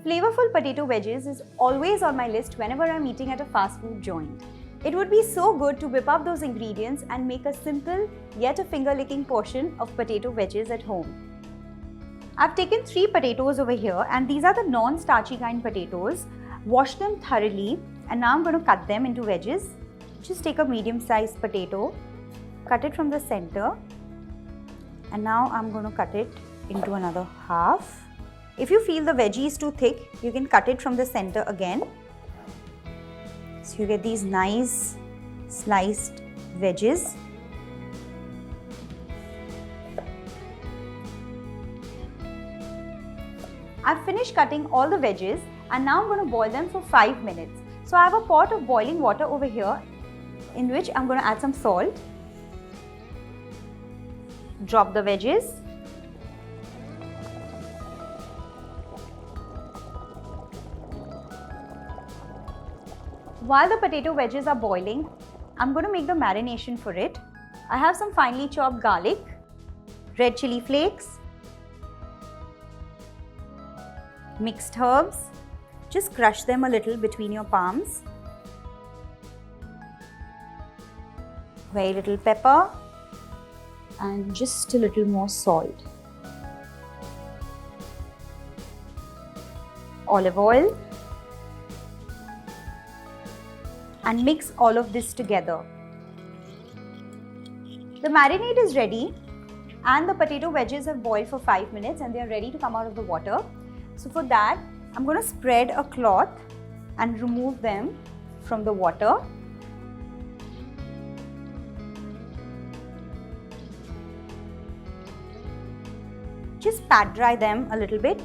Flavorful potato wedges is always on my list whenever I'm eating at a fast food joint. It would be so good to whip up those ingredients and make a simple yet a finger-licking portion of potato wedges at home. I've taken 3 potatoes over here, and these are the non-starchy kind potatoes. Wash them thoroughly, and now I'm going to cut them into wedges. Just take a medium-sized potato, cut it from the center, and now I'm going to cut it into another half. If you feel the veggie is too thick, you can cut it from the center again. So you get these nice sliced wedges. I've finished cutting all the wedges, and now I'm going to boil them for 5 minutes. So I have a pot of boiling water over here in which I'm going to add some salt. Drop the wedges. While the potato wedges are boiling, I'm going to make the marination for it. I have some finely chopped garlic, red chili flakes, mixed herbs. Just crush them a little between your palms. Very little pepper and just a little more salt. Olive oil. And mix all of this together. The marinade is ready, and the potato wedges have boiled for 5 minutes and they are ready to come out of the water. So for that, I'm going to spread a cloth and remove them from the water. Just pat dry them a little bit.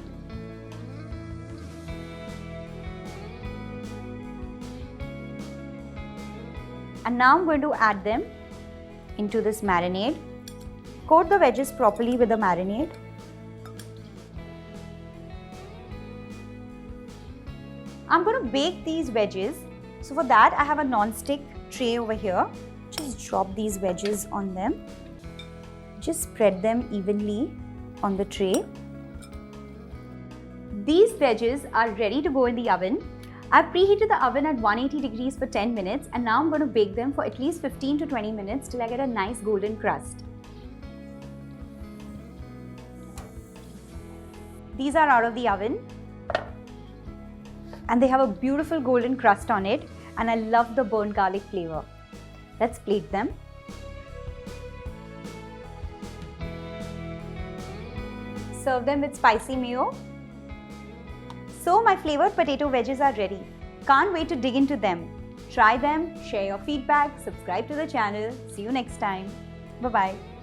And now I'm going to add them into this marinade. Coat the wedges properly with the marinade. I'm going to bake these wedges. So for that, I have a non-stick tray over here. Just drop these wedges on them. Just spread them evenly on the tray. These wedges are ready to go in the oven. I've preheated the oven at 180 degrees for 10 minutes, and now I'm going to bake them for at least 15 to 20 minutes till I get a nice golden crust. These are out of the oven and they have a beautiful golden crust on it, and I love the burnt garlic flavor. Let's plate them. Serve them with spicy mayo. So my flavored potato wedges are ready. Can't wait to dig into them. Try them, share your feedback, subscribe to the channel. See you next time. Bye-bye.